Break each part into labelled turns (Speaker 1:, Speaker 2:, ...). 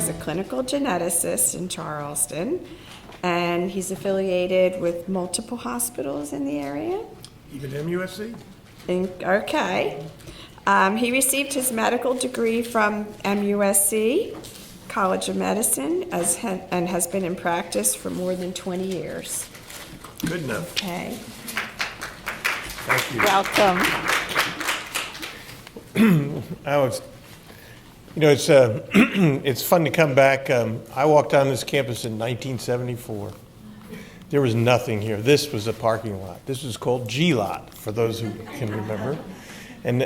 Speaker 1: is a clinical geneticist in Charleston, and he's affiliated with multiple hospitals in the area.
Speaker 2: Even MUSC?
Speaker 1: Okay. He received his medical degree from MUSC College of Medicine and has been in practice for more than 20 years.
Speaker 2: Good enough.
Speaker 1: Okay.
Speaker 2: Thank you.
Speaker 1: Welcome.
Speaker 2: It's fun to come back. I walked on this campus in 1974. There was nothing here. This was a parking lot. This was called G-Lot, for those who can remember. And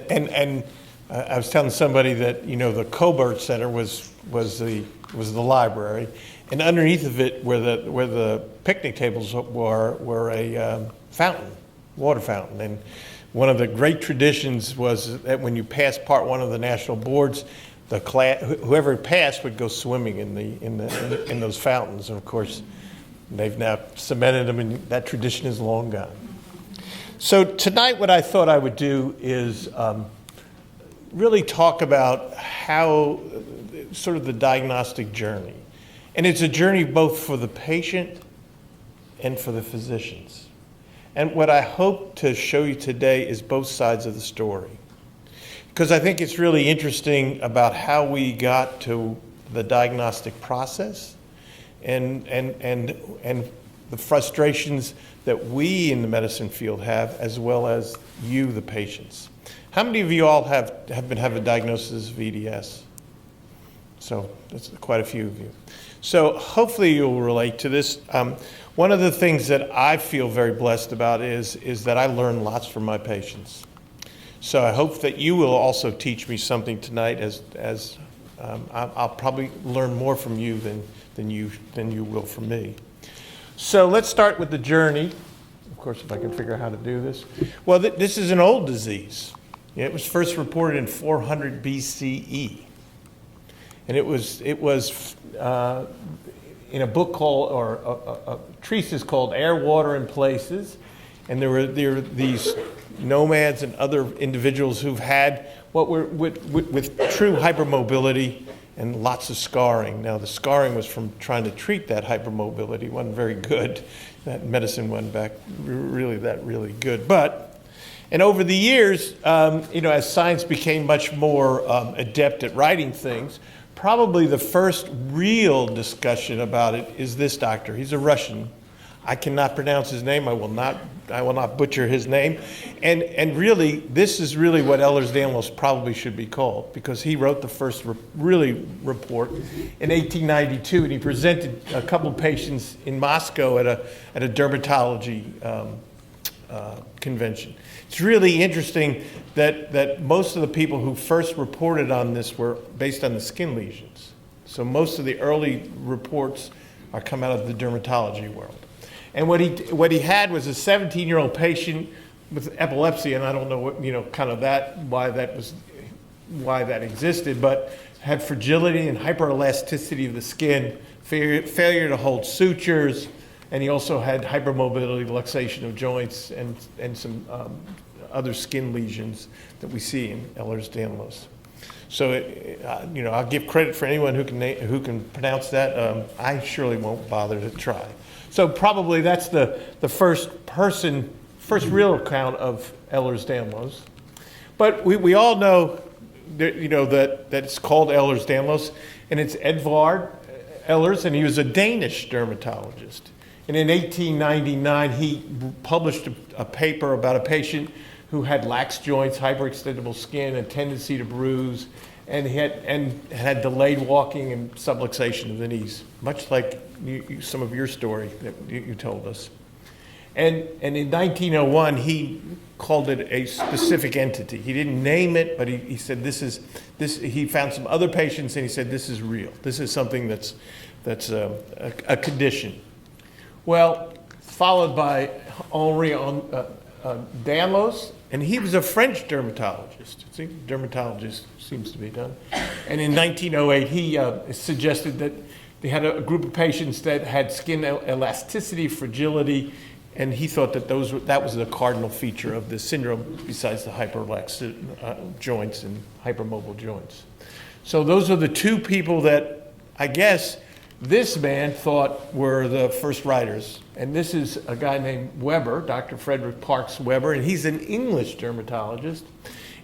Speaker 2: I was telling somebody that the Colbert Center was the library, and underneath of it, where the picnic tables were a fountain, water fountain. And one of the great traditions was that when you passed part one of the national boards, the class, whoever passed would go swimming in those fountains. And of course, they've now cemented them, and that tradition is long gone. So tonight, what I thought I would do is really talk about how sort of the diagnostic journey. And it's a journey both for the patient and for the physicians. And what I hope to show you today is both sides of the story. Because I think it's really interesting about how we got to the diagnostic process and the frustrations that we in the medicine field have, as well as you, the patients. How many of you all have a diagnosis of EDS? So that's quite a few of you. So hopefully you'll relate to this. One of the things that I feel very blessed about is that I learn lots from my patients. So I hope that you will also teach me something tonight, as I'll probably learn more from you than you will from me. So let's start with the journey. Of course, if I can figure out how to do this. Well, this is an old disease. It was first reported in 400 BCE. And it was in a book called, or a treatise called Air, Water, and Places. And there were these nomads and other individuals who've had what were with true hypermobility and lots of scarring. Now, the scarring was from trying to treat that hypermobility. It wasn't very good. That medicine wasn't back really good. And over the years, as science became much more adept at writing things, probably the first real discussion about it is this doctor. He's a Russian. I cannot pronounce his name. I will not butcher his name. And really, this is really what Ehlers-Danlos probably should be called, because he wrote the first report in 1892, and he presented a couple of patients in Moscow at a dermatology convention. It's really interesting that most of the people who first reported on this were based on the skin lesions. So most of the early reports are come out of the dermatology world. And what he had was a 17-year-old patient with epilepsy, and I don't know what, why that existed, but had fragility and hyperelasticity of the skin, failure to hold sutures, and he also had hypermobility, luxation of joints, and some other skin lesions that we see in Ehlers-Danlos. So, I'll give credit for anyone who can pronounce that. I surely won't bother to try. So probably that's the first real account of Ehlers-Danlos. But we all know that it's called Ehlers-Danlos, and it's Edvard Ehlers, and he was a Danish dermatologist. And in 1899, he published a paper about a patient who had lax joints, hyperextendable skin, a tendency to bruise, and had delayed walking and subluxation of the knees, much like some of your story that you told us. And in 1901, he called it a specific entity. He didn't name it, but he said this. He found some other patients, and he said this is real. This is something that's a condition. Well, followed by Henri Danlos, and he was a French dermatologist. See, dermatologist seems to be done. And in 1908, he suggested that they had a group of patients that had skin elasticity, fragility, and he thought that that was the cardinal feature of this syndrome, besides the hyperlax joints and hypermobile joints. So those are the two people that I guess this man thought were the first writers. And this is a guy named Weber, Dr. Frederick Parkes Weber, and he's an English dermatologist.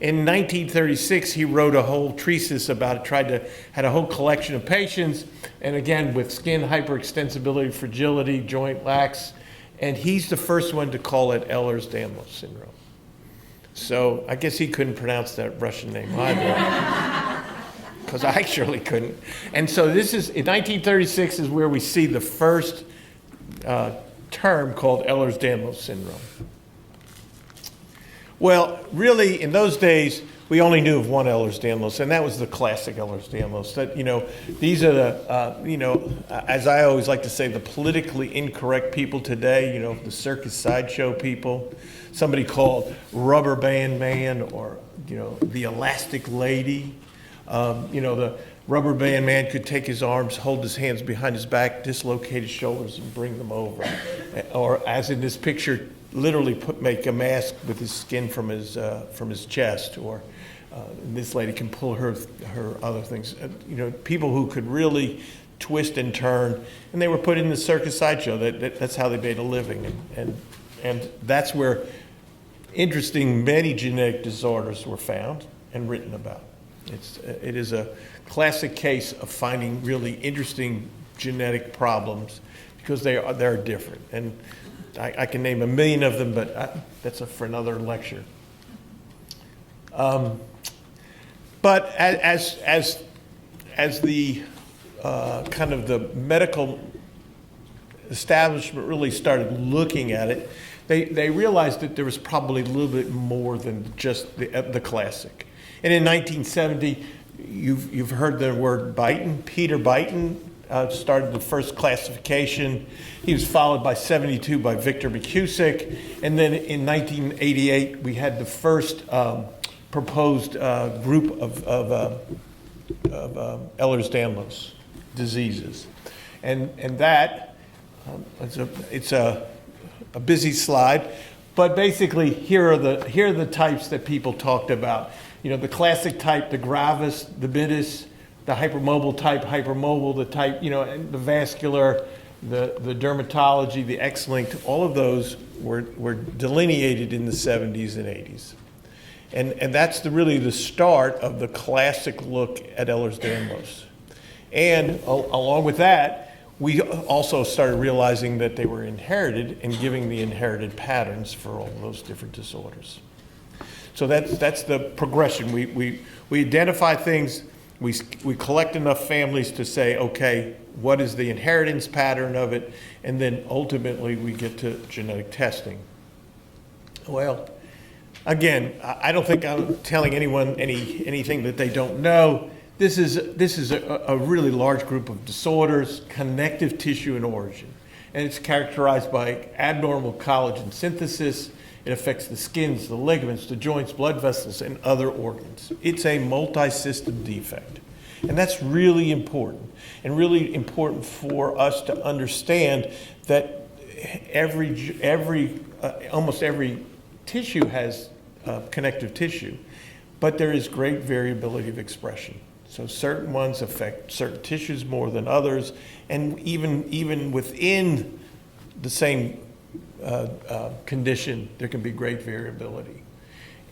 Speaker 2: In 1936, he wrote a whole treatise about it, had a whole collection of patients, and again, with skin hyperextensibility, fragility, joint lax, and he's the first one to call it Ehlers-Danlos syndrome. So I guess he couldn't pronounce that Russian name either, because I surely couldn't. And so this is, in 1936 is where we see the first term called Ehlers-Danlos syndrome. Well, really, in those days, we only knew of one Ehlers-Danlos, and that was the classic Ehlers-Danlos. That, these are the, as I always like to say, the politically incorrect people today, the circus sideshow people. Somebody called Rubber Band Man, or, the Elastic Lady. The Rubber Band Man could take his arms, hold his hands behind his back, dislocate his shoulders, and bring them over. Or, as in this picture, literally make a mask with his skin from his chest. Or this lady can pull her other things. People who could really twist and turn, and they were put in the circus sideshow. That's how they made a living, and that's where many genetic disorders were found and written about. It is a classic case of finding really interesting genetic problems because they're different. And I can name a million of them, but that's for another lecture. But as the kind of the medical establishment really started looking at it, they realized that there was probably a little bit more than just the classic. And in 1970, you've heard the word Beighton. Peter Beighton started the first classification. He was followed by 1972 by Victor McCusick. And then in 1988, we had the first proposed group of Ehlers-Danlos diseases. And that, it's a busy slide, but basically here are the types that people talked about. The classic type, the gravis, the mitis, the hypermobile type, hypermobile, the type, and the vascular, the dermatology, the X-linked, all of those were delineated in the 70s and 80s. And that's really the start of the classic look at Ehlers-Danlos. And along with that, we also started realizing that they were inherited and giving the inherited patterns for all those different disorders. So that's the progression. We identify things, we collect enough families to say, okay, what is the inheritance pattern of it? And then ultimately we get to genetic testing. Well, again, I don't think I'm telling anyone anything that they don't know. This is a really large group of disorders, connective tissue in origin. And it's characterized by abnormal collagen synthesis. It affects the skins, the ligaments, the joints, blood vessels, and other organs. It's a multi-system defect. And that's really important. And really important for us to understand that almost every tissue has connective tissue, but there is great variability of expression. So certain ones affect certain tissues more than others, and even within the same condition, there can be great variability.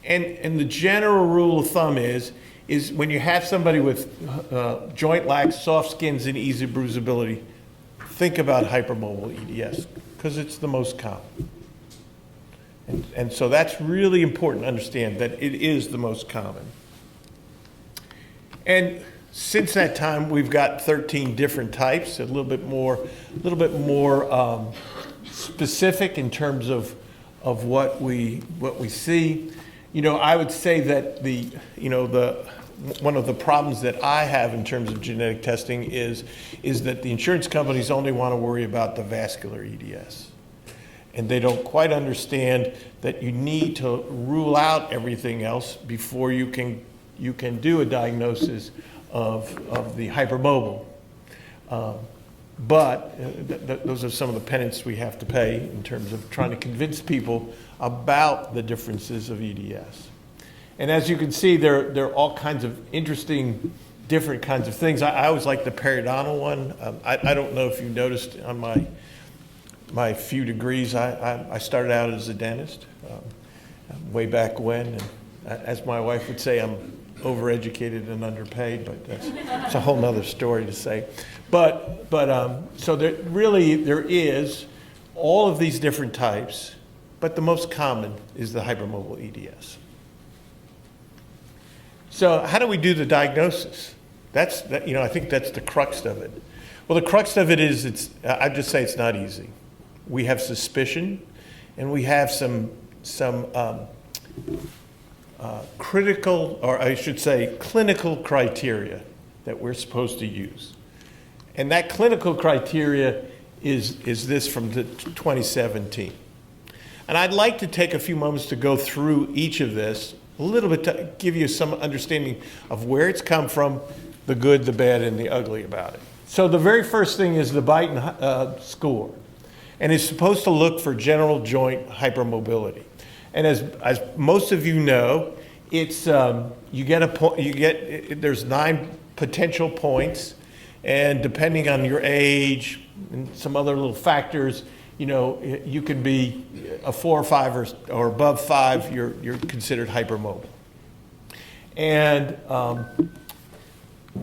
Speaker 2: And the general rule of thumb is when you have somebody with joint lax, soft skins, and easy bruisability, think about hypermobile EDS, because it's the most common. And so that's really important to understand that it is the most common. And since that time, we've got 13 different types, a little bit more specific in terms of what we see. I would say that one of the problems that I have in terms of genetic testing is that the insurance companies only want to worry about the vascular EDS. And they don't quite understand that you need to rule out everything else before you can do a diagnosis of the hypermobile. But those are some of the penance we have to pay in terms of trying to convince people about the differences of EDS. And as you can see, there are all kinds of interesting different kinds of things. I always like the periodontal one. I don't know if you noticed on my few degrees, I started out as a dentist way back when, and as my wife would say, I'm overeducated and underpaid, but that's a whole nother story to say. So there is all of these different types, but the most common is the hypermobile EDS. So how do we do the diagnosis? I think that's the crux of it. Well, the crux of it is, I'd just say it's not easy. We have suspicion, and we have some critical, or I should say, clinical criteria that we're supposed to use. And that clinical criteria is this from 2017. And I'd like to take a few moments to go through each of this a little bit to give you some understanding of where it's come from, the good, the bad, and the ugly about it. So the very first thing is the Beighton score. And it's supposed to look for general joint hypermobility. And as most of you know, it's there's 9 potential points, and depending on your age and some other little factors, you could be a 4 or 5 or above 5. You're considered hypermobile. And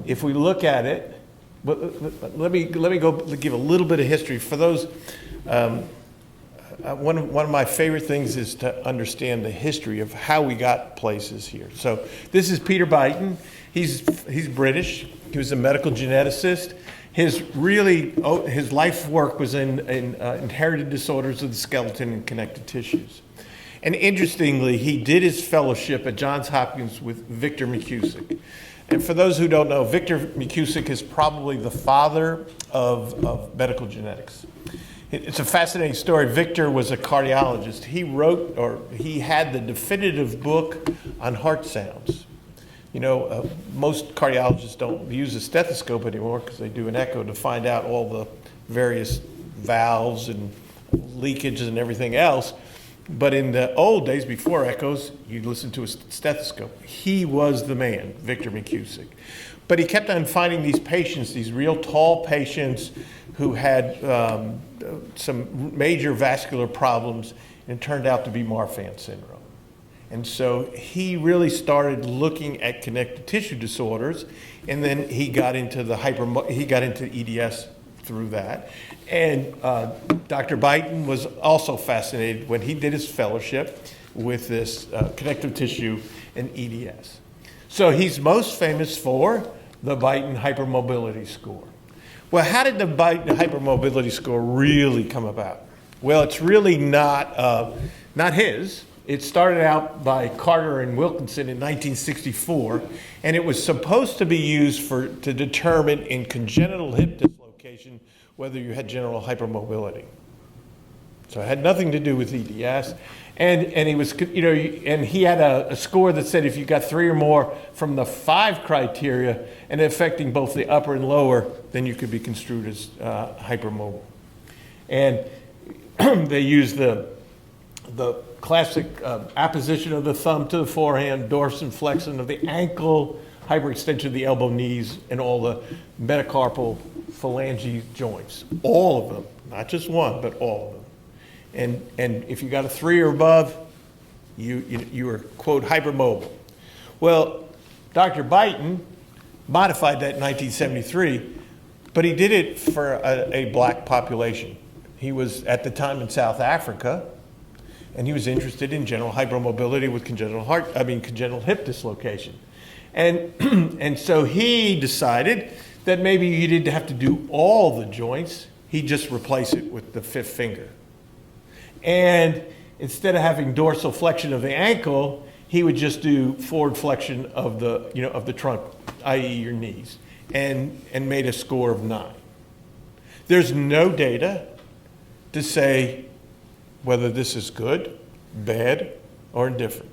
Speaker 2: if we look at it, let me go give a little bit of history for those. One of my favorite things is to understand the history of how we got places here. So this is Peter Beighton. He's British. He was a medical geneticist. His life work was in inherited disorders of the skeleton and connective tissues. And interestingly, he did his fellowship at Johns Hopkins with Victor McKusick. And for those who don't know, Victor McKusick is probably the father of medical genetics. It's a fascinating story. Victor was a cardiologist. He had the definitive book on heart sounds. Most cardiologists don't use a stethoscope anymore because they do an echo to find out all the various valves and leakages and everything else. But in the old days, before echoes, you'd listen to a stethoscope. He was the man, Victor McKusick. But he kept on finding these patients, these real tall patients who had some major vascular problems, and it turned out to be Marfan syndrome. And so he really started looking at connective tissue disorders, and then he got into EDS through that. And Dr. Beighton was also fascinated when he did his fellowship with this connective tissue and EDS. So he's most famous for the Beighton hypermobility score. Well, how did the Beighton hypermobility score really come about? Well, it's really not his. It started out by Carter and Wilkinson in 1964, and it was supposed to be used to determine in congenital hip dislocation whether you had general hypermobility. So it had nothing to do with EDS, and he was, and he had a score that said if you got 3 or more from the 5 criteria and affecting both the upper and lower, then you could be construed as hypermobile. And they used the classic apposition of the thumb to the forehand, dorsiflexion of the ankle, hyperextension of the elbow, knees, and all the metacarpal phalange joints. All of them, not just one, but all of them. And if you got a 3 or above, you were, quote, hypermobile. Well, Dr. Beighton modified that in 1973, but he did it for a black population. He was at the time in South Africa, and he was interested in general hypermobility with congenital hip dislocation. And so he decided that maybe you didn't have to do all the joints. He'd just replace it with the 5th finger. And instead of having dorsal flexion of the ankle, he would just do forward flexion of the trunk, i.e. your knees, and made a score of 9. There's no data to say whether this is good, bad, or indifferent.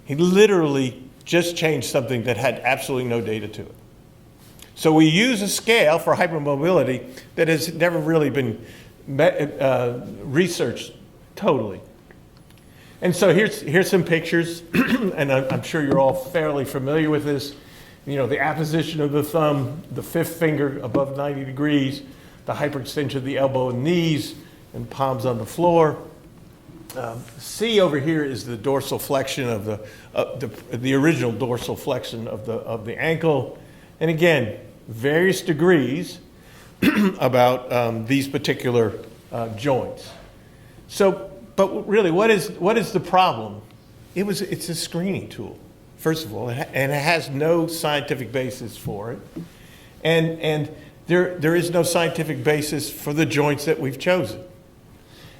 Speaker 2: He literally just changed something that had absolutely no data to it. So we use a scale for hypermobility that has never really been researched totally. And so here's some pictures, and I'm sure you're all fairly familiar with this. the apposition of the thumb, the fifth finger above 90 degrees, the hyperextension of the elbow and knees, and palms on the floor. C over here is the dorsal flexion of the original dorsal flexion of the ankle, and again, various degrees about these particular joints. So, but really, what is the problem? It's a screening tool, first of all, and it has no scientific basis for it, and there is no scientific basis for the joints that we've chosen,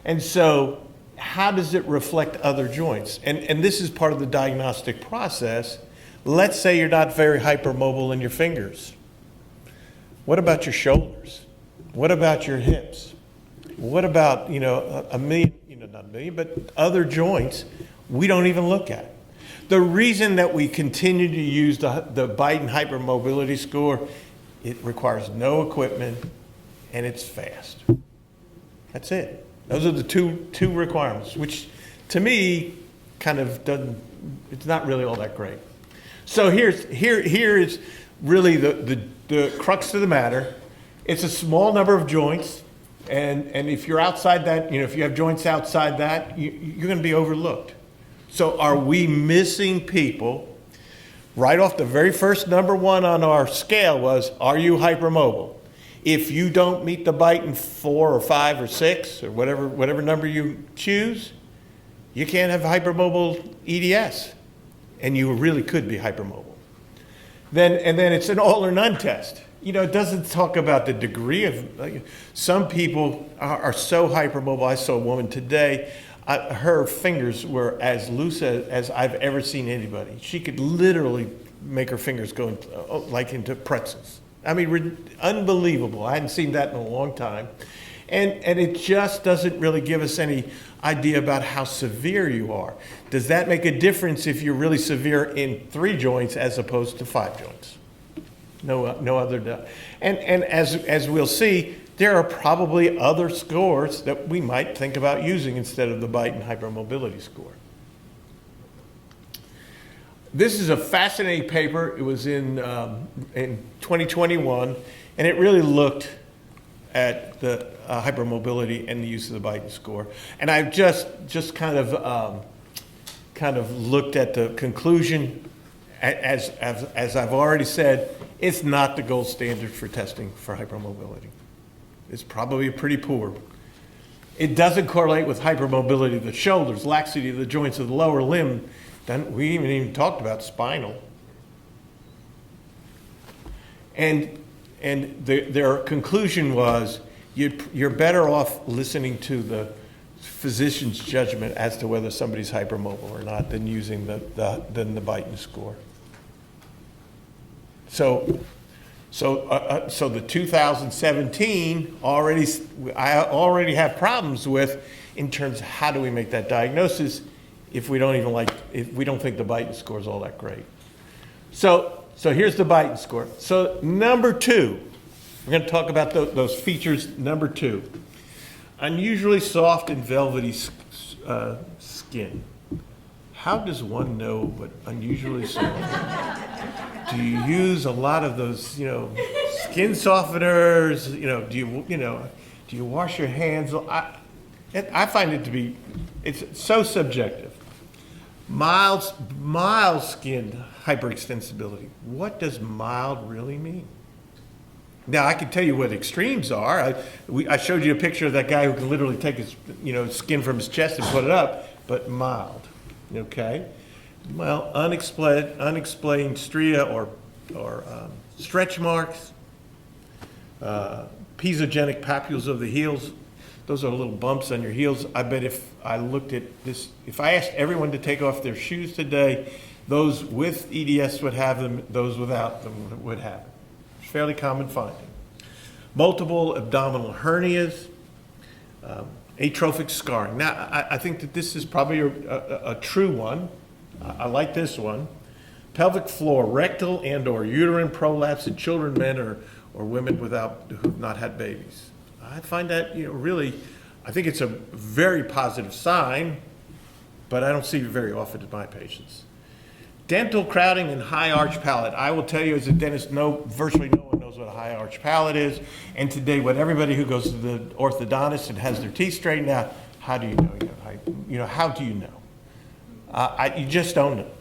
Speaker 2: and so how does it reflect other joints? And this is part of the diagnostic process. Let's say you're not very hypermobile in your fingers. What about your shoulders? What about your hips? What about, a million, not a million, but other joints we don't even look at? The reason that we continue to use the Biden hypermobility score, it requires no equipment and it's fast. That's it. Those are the two requirements, which to me kind of it's not really all that great. So here is really the crux of the matter. It's a small number of joints, and if you're outside that, if you have joints outside that, you're going to be overlooked. So are we missing people? Right off the very first number one on our scale was, are you hypermobile? If you don't meet the Biden 4 or 5 or 6 or whatever number you choose, you can't have hypermobile EDS, and you really could be hypermobile. Then it's an all or none test. It doesn't talk about the degree of. Some people are so hypermobile. I saw a woman today. Her fingers were as loose as I've ever seen anybody. She could literally make her fingers go like into pretzels. I mean, unbelievable. I hadn't seen that in a long time. And it just doesn't really give us any idea about how severe you are. Does that make a difference if you're really severe in 3 joints as opposed to 5 joints? No other doubt. And as we'll see, there are probably other scores that we might think about using instead of the Biden hypermobility score. This is a fascinating paper. It was in 2021, and it really looked at the hypermobility and the use of the Biden score. And I've just kind of looked at the conclusion. As I've already said, it's not the gold standard for testing for hypermobility. It's probably pretty poor. It doesn't correlate with hypermobility of the shoulders, laxity of the joints of the lower limb. We haven't even talked about spinal. And their conclusion was you're better off listening to the physician's judgment as to whether somebody's hypermobile or not than using the Biden score. So the 2017 I already have problems with in terms of how do we make that diagnosis if we don't think the Biden score is all that great. So here's the Biden score. So number 2, we're going to talk about those features. Number 2, unusually soft and velvety skin. How does one know what unusually soft? Do you use a lot of those, skin softeners? Do you wash your hands? I find it to be, it's so subjective. Mild skin hyperextensibility. What does mild really mean? Now, I can tell you what extremes are. I showed you a picture of that guy who can literally take his, skin from his chest and put it up, but mild, okay? Well, unexplained stria or stretch marks, pisogenic papules of the heels. Those are little bumps on your heels. I bet if I looked at this, if I asked everyone to take off their shoes today, those with EDS would have them, those without them would have them. It's fairly common finding. Multiple abdominal hernias, atrophic scarring. Now, I think that this is probably a true one. I like this one. Pelvic floor, rectal and or uterine prolapse in children, men or women who've not had babies. I find that, really, I think it's a very positive sign, but I don't see it very often in my patients. Dental crowding and high arch palate. I will tell you as a dentist, virtually no one knows what a high arch palate is. And today, what everybody who goes to the orthodontist and has their teeth straightened out, how do you know? How do you know? You just don't know.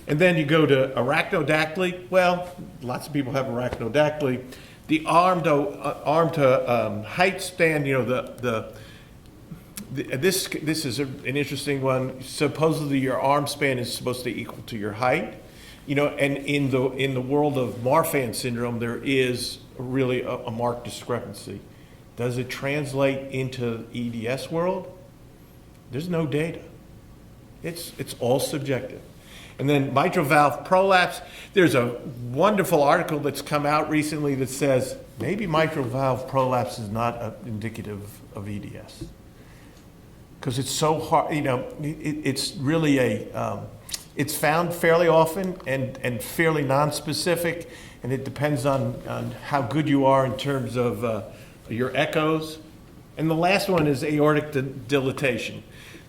Speaker 2: And then you go to arachnodactyly. Well, lots of people have arachnodactyly. The arm to height span, this is an interesting one. Supposedly your arm span is supposed to equal to your height. And in the world of Marfan syndrome, there is really a marked discrepancy. Does it translate into EDS world? There's no data. It's all subjective. And then mitral valve prolapse, there's a wonderful article that's come out recently that says maybe mitral valve prolapse is not indicative of EDS. Because it's so hard, it's really it's found fairly often and fairly nonspecific, and it depends on how good you are in terms of your echoes. And the last one is aortic dilatation.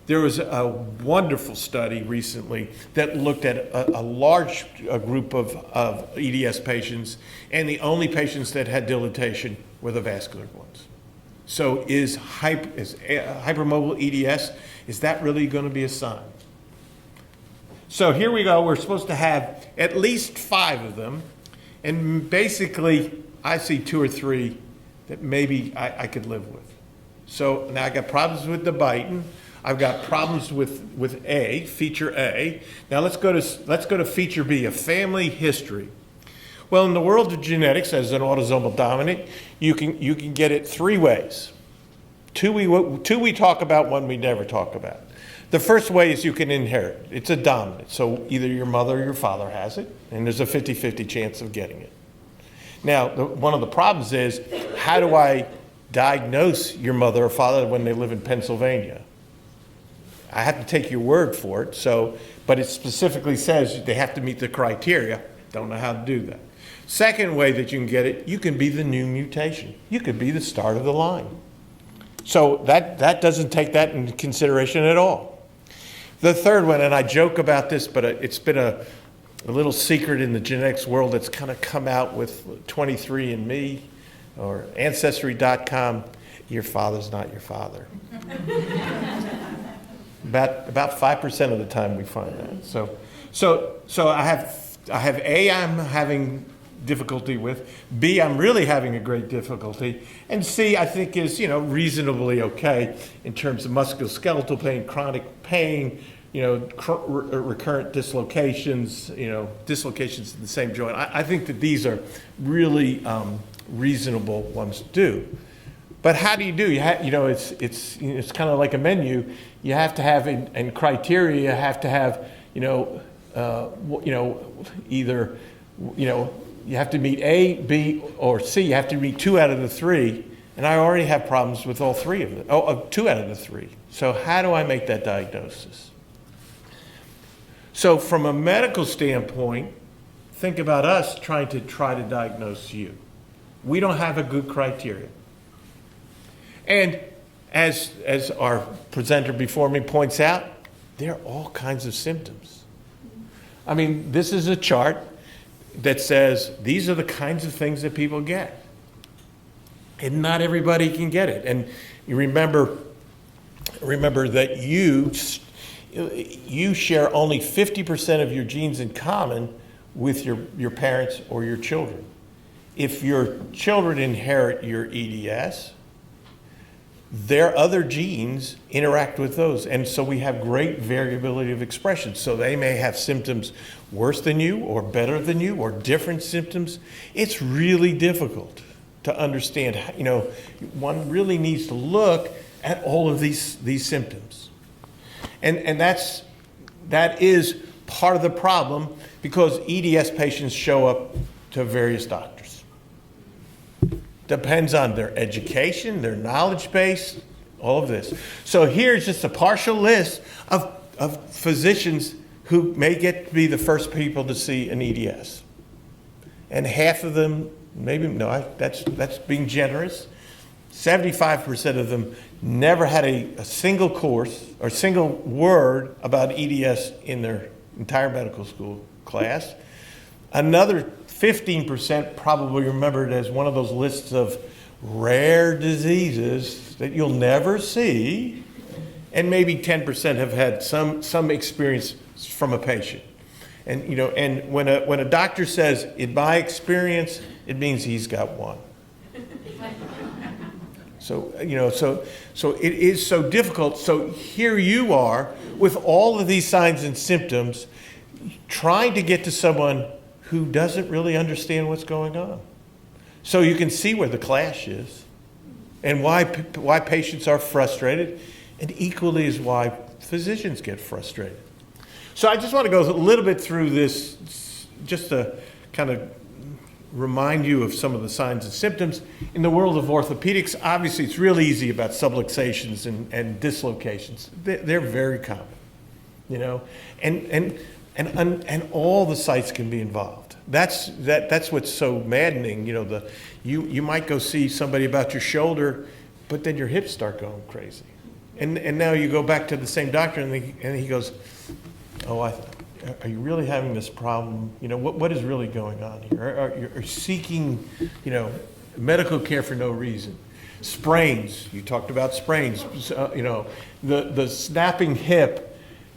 Speaker 2: There was a wonderful study recently that looked at a large group of EDS patients, and the only patients that had dilatation were the vascular ones. So is hypermobile EDS, is that really going to be a sign? So here we go. We're supposed to have at least 5 of them, and basically I see 2 or 3 that maybe I could live with. So now I got problems with the biting. I've got problems with A, feature A. Now let's go to feature B, a family history. Well, in the world of genetics, as an autosomal dominant, you can get it 3 ways. 2 we talk about, 1 we never talk about. The first way is you can inherit. It's a dominant. So either your mother or your father has it, and there's a 50-50 chance of getting it. Now, one of the problems is, how do I diagnose your mother or father when they live in Pennsylvania? I have to take your word for it, but it specifically says they have to meet the criteria. Don't know how to do that. Second way that you can get it, you can be the new mutation. You could be the start of the line. So that doesn't take that into consideration at all. The third one, and I joke about this, but it's been a little secret in the genetics world that's kind of come out with 23andMe or Ancestry.com, your father's not your father. About 5% of the time we find that. So I have A, I'm having difficulty with. B, I'm really having a great difficulty. And C, I think is reasonably okay in terms of musculoskeletal pain, chronic pain, recurrent dislocations, dislocations in the same joint. I think that these are really reasonable ones to do. But how do you do? It's kind of like a menu. You have to have in criteria. You have to have either you have to meet A, B, or C. You have to meet 2 out of the 3, and I already have problems with all 3 of them. 2 out of the 3. So how do I make that diagnosis? So from a medical standpoint, think about us trying to diagnose you. We don't have a good criteria. And as our presenter before me points out, there are all kinds of symptoms. I mean, this is a chart that says these are the kinds of things that people get. And not everybody can get it. And you remember that you share only 50% of your genes in common with your parents or your children. If your children inherit your EDS, their other genes interact with those. And so we have great variability of expression. So they may have symptoms worse than you or better than you or different symptoms. It's really difficult to understand. One really needs to look at all of these symptoms. And that is part of the problem because EDS patients show up to various doctors. Depends on their education, their knowledge base, all of this. So here's just a partial list of physicians who may get to be the first people to see an EDS. And half of them, that's being generous. 75% of them never had a single course or single word about EDS in their entire medical school class. Another 15% probably remember it as one of those lists of rare diseases that you'll never see, and maybe 10% have had some experience from a patient. And and when a doctor says, in my experience, it means he's got one. So so it is so difficult. So here you are with all of these signs and symptoms, trying to get to someone who doesn't really understand what's going on. So you can see where the clash is, and why patients are frustrated, and equally is why physicians get frustrated. So I just want to go a little bit through this, just to kind of remind you of some of the signs and symptoms. In the world of orthopedics, obviously it's real easy about subluxations and dislocations. They're very common, and all the sites can be involved. That's what's so maddening. You might go see somebody about your shoulder, but then your hips start going crazy, and now you go back to the same doctor, and he goes, "Oh, are you really having this problem? What is really going on here? Are you seeking, medical care for no reason?" Sprains. You talked about sprains. The snapping hip.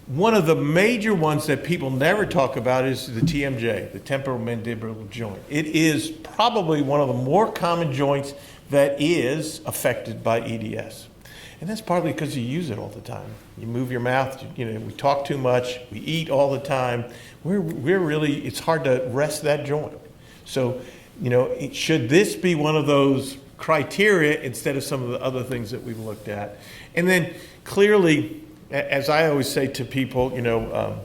Speaker 2: One of the major ones that people never talk about is the TMJ, the temporomandibular joint. It is probably one of the more common joints that is affected by EDS. And that's partly because you use it all the time. You move your mouth, we talk too much, we eat all the time. We're really, it's hard to rest that joint. So, should this be one of those criteria instead of some of the other things that we've looked at? And then clearly, as I always say to people, the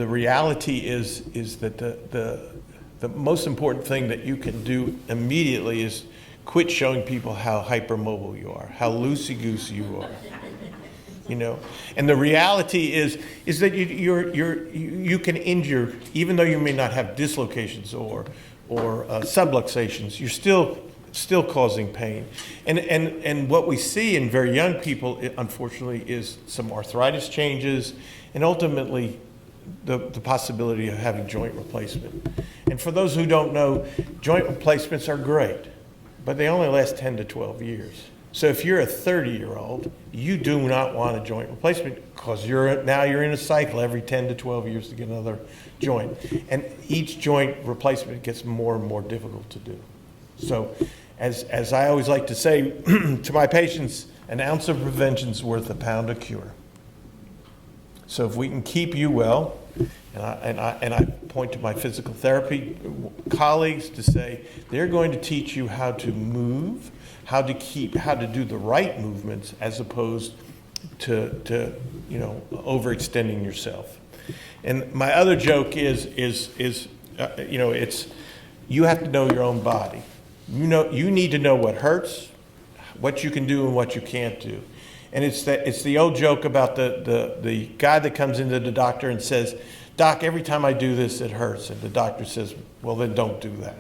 Speaker 2: reality is that the most important thing that you can do immediately is quit showing people how hypermobile you are, how loosey-goosey you are. And the reality is that you can injure, even though you may not have dislocations or subluxations, you're still causing pain. And what we see in very young people, unfortunately, is some arthritis changes, and ultimately the possibility of having joint replacement. And for those who don't know, joint replacements are great, but they only last 10 to 12 years. So if you're a 30-year-old, you do not want a joint replacement, because you're in a cycle every 10 to 12 years to get another joint. And each joint replacement gets more and more difficult to do. So as I always like to say to my patients, an ounce of prevention is worth a pound of cure. So if we can keep you well, and I point to my physical therapy colleagues to say they're going to teach you how to move, how to do the right movements, as opposed to overextending yourself. And my other joke is it's you have to know your own body. You need to know what hurts, what you can do, and what you can't do. And it's the old joke about the guy that comes into the doctor and says, "Doc, every time I do this, it hurts." And the doctor says, "Well, then don't do that."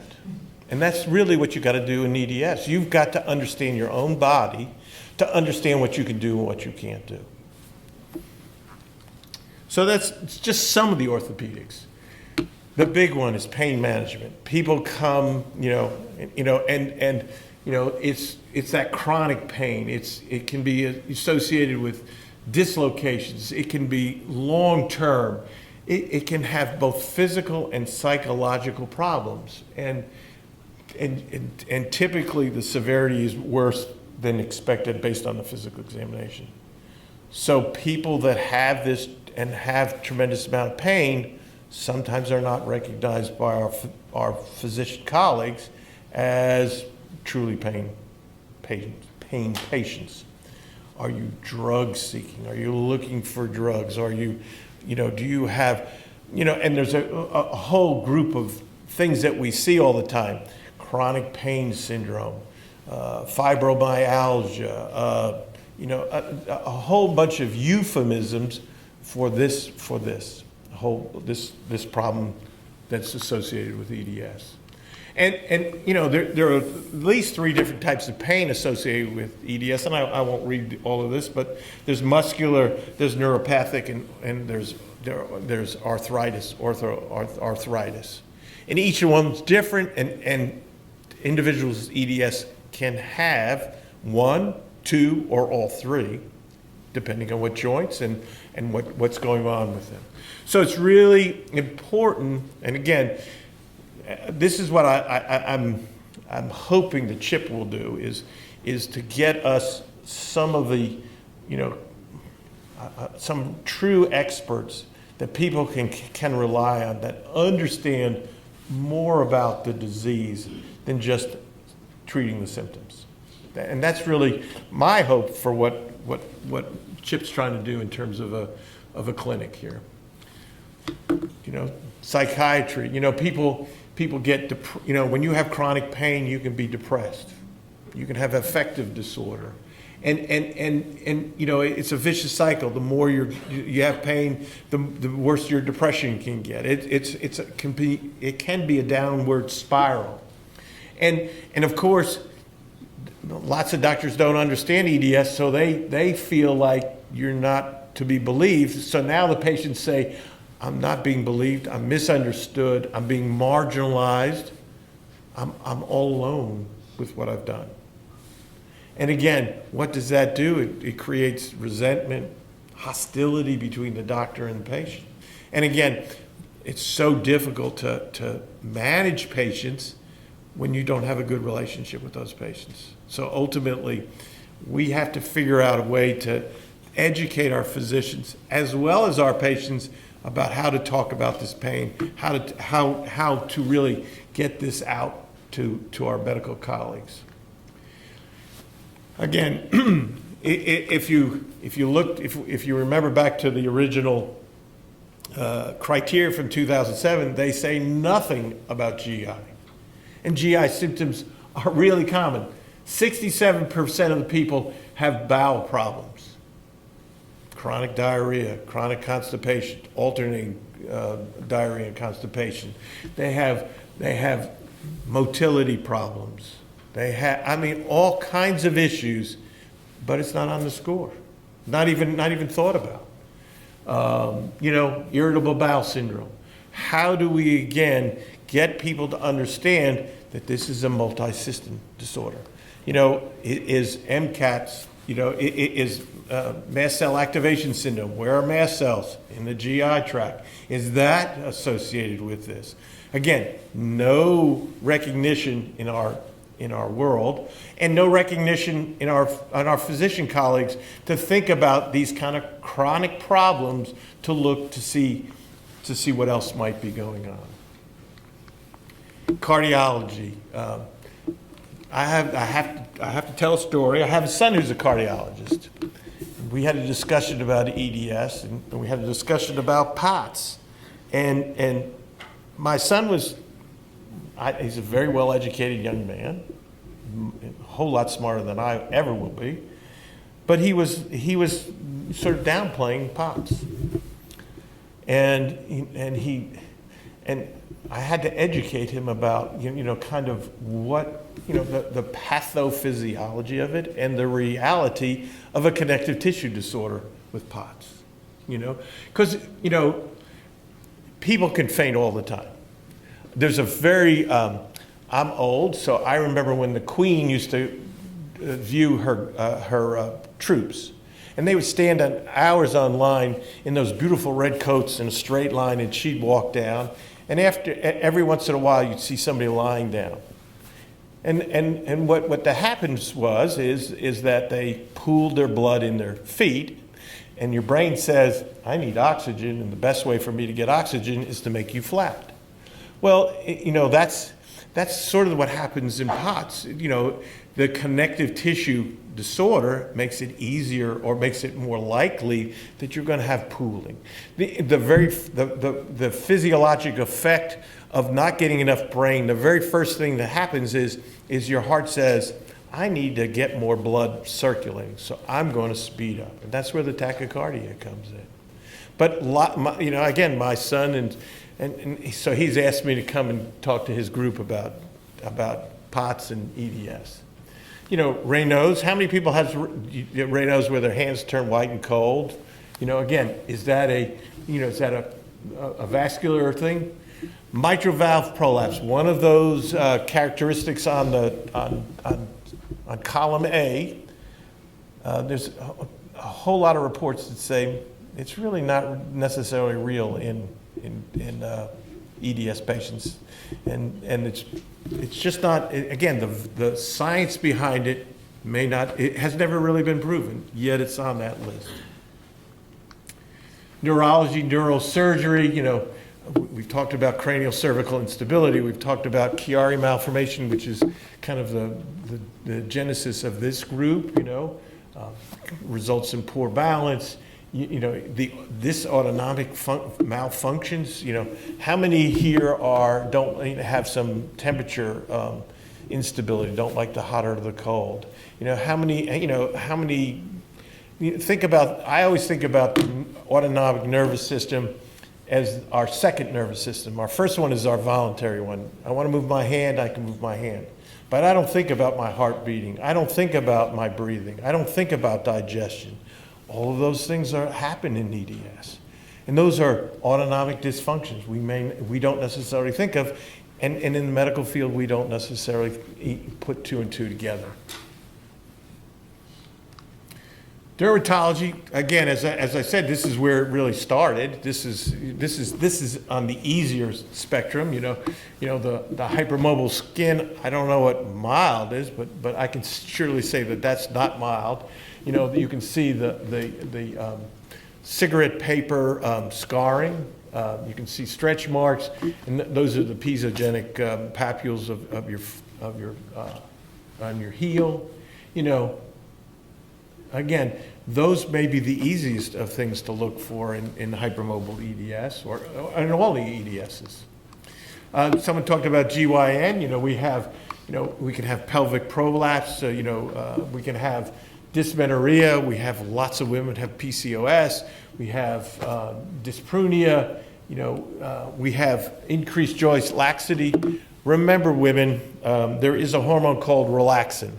Speaker 2: And that's really what you got to do in EDS. You've got to understand your own body to understand what you can do and what you can't do. So that's just some of the orthopedics. The big one is pain management. People come, it's that chronic pain. It can be associated with dislocations. It can be long-term. It can have both physical and psychological problems. And typically the severity is worse than expected based on the physical examination. So people that have this and have tremendous amount of pain sometimes are not recognized by our physician colleagues as truly pain patients. Are you drug seeking? Are you looking for drugs? Are you, do you have, and there's a whole group of things that we see all the time. Chronic pain syndrome, fibromyalgia, a whole bunch of euphemisms for this problem that's associated with EDS. And you know, there are at least 3 different types of pain associated with EDS, and I won't read all of this, but there's muscular, there's neuropathic, and there's arthritis, arthritis. And each one's different, and individuals with EDS can have 1, 2, or all 3, depending on what joints and what's going on with them. So it's really important, and again, this is what I'm hoping the chip will do is to get us some of the, you know, some true experts that people can rely on, that understand more about the disease than just treating the symptoms. And that's really my hope for what Chip's trying to do in terms of a clinic here. You know, psychiatry, you know, people get, you know, when you have chronic pain, you can be depressed. You can have affective disorder. And you know, it's a vicious cycle. The more you have pain, the worse your depression can get. It can be a downward spiral. And of course, lots of doctors don't understand EDS, so they feel like you're not to be believed. So now the patients say, I'm not being believed, I'm misunderstood, I'm being marginalized, I'm all alone with what I've done. And again, what does that do? It creates resentment, hostility between the doctor and the patient. And again, it's so difficult to manage patients when you don't have a good relationship with those patients. So ultimately, we have to figure out a way to educate our physicians as well as our patients about how to talk about this pain, how to really get this out to our medical colleagues. Again, if you remember back to the original criteria from 2007, they say nothing about GI. And GI symptoms are really common. 67% of the people have bowel problems. Chronic diarrhea, chronic constipation, alternating diarrhea and constipation. They have motility problems. They have, I mean, all kinds of issues, but it's not on the score. Not even thought about. You know, irritable bowel syndrome. How do we again get people to understand that this is a multi-system disorder? You know, is MCATs, you know, is mast cell activation syndrome, where are mast cells in the GI tract? Is that associated with this? Again, no recognition in our world, and no recognition in our physician colleagues to think about these kind of chronic problems, to look to see what else might be going on. Cardiology. I have to tell a story. I have a son who's a cardiologist. We had a discussion about EDS, and we had a discussion about POTS. And my son he's a very well-educated young man, a whole lot smarter than I ever will be. But he was sort of downplaying POTS. And I had to educate him about, you know, kind of what, you know, the pathophysiology of it and the reality of a connective tissue disorder with POTS, you know. Because, you know, people can faint all the time. There's a very, I'm old, so I remember when the Queen used to view her troops. And they would stand hours on line in those beautiful red coats in a straight line, and she'd walk down. And every once in a while, you'd see somebody lying down. And what happens is that they pooled their blood in their feet, and your brain says, I need oxygen, and the best way for me to get oxygen is to make you flat. Well, you know, that's sort of what happens in POTS. You know, the connective tissue disorder makes it easier, or makes it more likely that you're going to have pooling. The physiologic effect of not getting enough brain, the very first thing that happens is your heart says, I need to get more blood circulating, so I'm going to speed up. And that's where the tachycardia comes in. But, you know, again, my son, and so he's asked me to come and talk to his group about POTS and EDS. You know, Raynaud's, how many people have Raynaud's where their hands turn white and cold? You know, again, is that a vascular thing? Mitral valve prolapse, one of those characteristics on column A, there's a whole lot of reports that say it's really not necessarily real in EDS patients, and it's just not. Again, the science behind it it has never really been proven, yet it's on that list. Neurology, neurosurgery, you know, we've talked about cranial cervical instability. We've talked about Chiari malformation, which is kind of the genesis of this group, you know, results in poor balance. You know, this autonomic malfunctions, you know, how many here don't have some temperature instability, don't like the hot or the cold? You know, how many, I always think about the autonomic nervous system as our second nervous system. Our first one is our voluntary one. I want to move my hand, I can move my hand. But I don't think about my heart beating. I don't think about my breathing. I don't think about digestion. All of those things happen in EDS. And those are autonomic dysfunctions we don't necessarily think of. And in the medical field, we don't necessarily put two and two together. Dermatology, again, as I said, this is where it really started. This is on the easier spectrum. You know, the hypermobile skin. I don't know what mild is, but I can surely say that that's not mild. You know, you can see the cigarette paper scarring. You can see stretch marks, and those are the pisogenic papules on your heel. You know. Again, those may be the easiest of things to look for in hypermobile EDS or in all the EDSs. Someone talked about GYN. You know, we can have pelvic prolapse. We can have dysmenorrhea. We have lots of women have PCOS. We have dyspareunia. You know, we have increased joint laxity. Remember, women, there is a hormone called relaxin.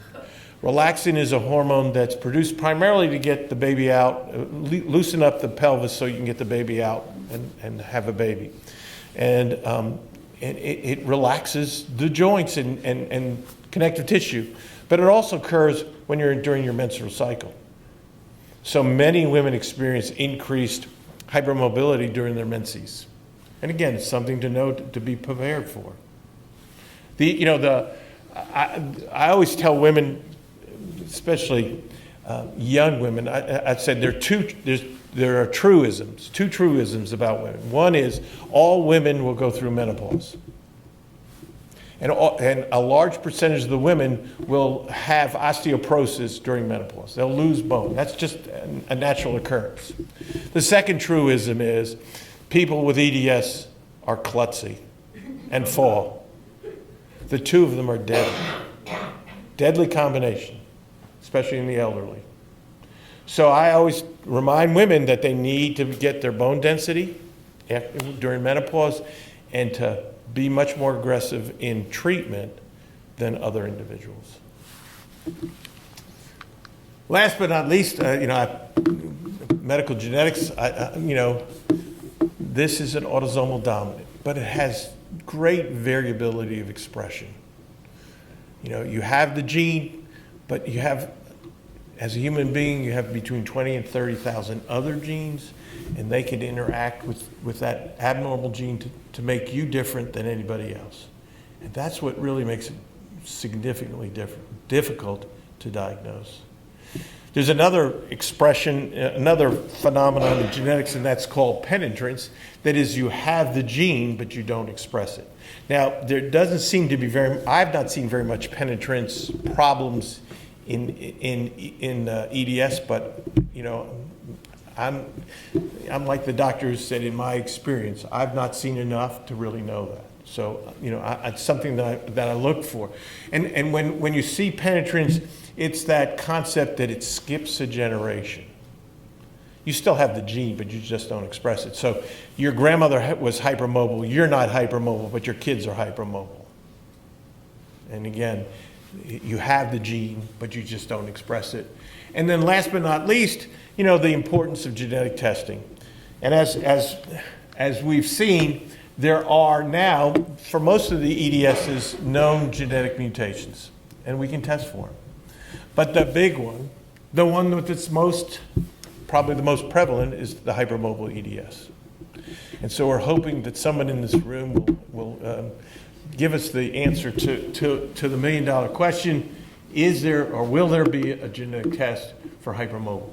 Speaker 2: Relaxin is a hormone that's produced primarily to get the baby out, loosen up the pelvis so you can get the baby out and have a baby. And it relaxes the joints and connective tissue. But it also occurs when you're during your menstrual cycle. So many women experience increased hypermobility during their menses. And again, it's something to note, to be prepared for. I always tell women, especially young women, I said there are truisms, two truisms about women. One is all women will go through menopause. And a large percentage of the women will have osteoporosis during menopause. They'll lose bone. That's just a natural occurrence. The second truism is people with EDS are klutzy and fall. The two of them are deadly. Deadly combination, especially in the elderly. So I always remind women that they need to get their bone density during menopause and to be much more aggressive in treatment than other individuals. Last but not least, medical genetics, this is an autosomal dominant, but it has great variability of expression. You know, you have the gene, but you have, as a human being, you have between 20 and 30,000 other genes, and they can interact with that abnormal gene to make you different than anybody else. And that's what really makes it significantly difficult to diagnose. There's another expression, another phenomenon in genetics, and that's called penetrance. That is, you have the gene, but you don't express it. Now, there doesn't seem to be I've not seen very much penetrance problems in EDS, but, you know, I'm like the doctor who said, in my experience, I've not seen enough to really know that. So, you know, it's something that I look for. And when you see penetrance, it's that concept that it skips a generation. You still have the gene, but you just don't express it. So your grandmother was hypermobile, you're not hypermobile, but your kids are hypermobile. And again, you have the gene, but you just don't express it. And then last but not least, the importance of genetic testing. And as we've seen, there are now, for most of the EDSs, known genetic mutations, and we can test for them. But the big one, the one that's probably the most prevalent, is the hypermobile EDS. And so we're hoping that someone in this room will give us the answer to the million-dollar question: is there or will there be a genetic test for hypermobile?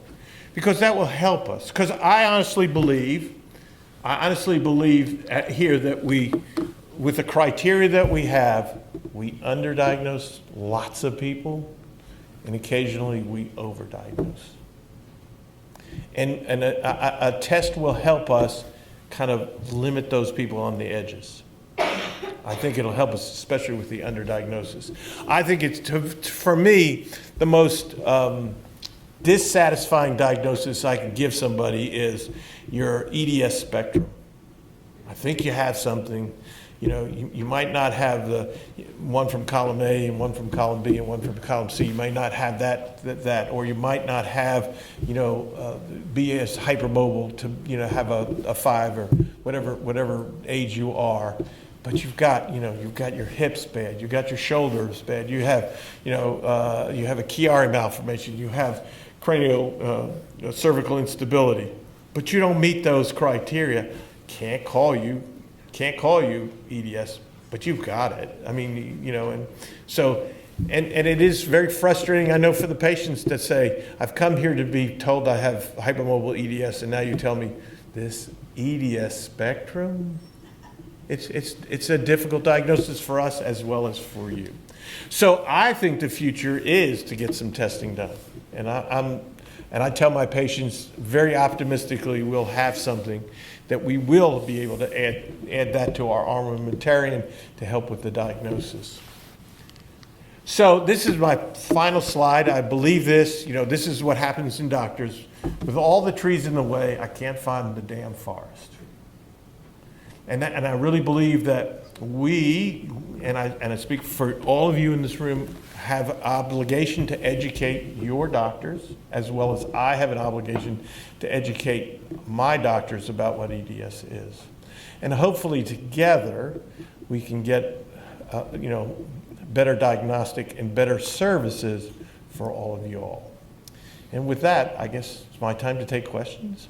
Speaker 2: Because that will help us. Because I honestly believe here that with the criteria that we have, we underdiagnose lots of people, and occasionally we overdiagnose. And a test will help us kind of limit those people on the edges. I think it'll help us, especially with the underdiagnosis. I think it's, for me, the most dissatisfying diagnosis I can give somebody is your EDS spectrum. I think you have something. You might not have the one from column A and one from column B and one from column C. You might not have that, or you might not have, be as hypermobile to, have a 5 or whatever age you are. But you've got your hips bad, you've got your shoulders bad, you have a Chiari malformation, you have cranio cervical instability, but you don't meet those criteria. Can't call you EDS, but you've got it. I mean, and so, and it is very frustrating, I know, for the patients that say, I've come here to be told I have hypermobile EDS, and now you tell me this EDS spectrum? It's a difficult diagnosis for us as well as for you. So I think the future is to get some testing done. And I tell my patients very optimistically we'll have something that we will be able to add that to our armamentarium to help with the diagnosis. So this is my final slide. I believe this, this is what happens in doctors. With all the trees in the way, I can't find the damn forest. And I really believe that we, and I speak for all of you in this room, have an obligation to educate your doctors, as well as I have an obligation to educate my doctors about what EDS is. And hopefully together we can get, better diagnostic and better services for all of you all. And with that, I guess it's my time to take questions.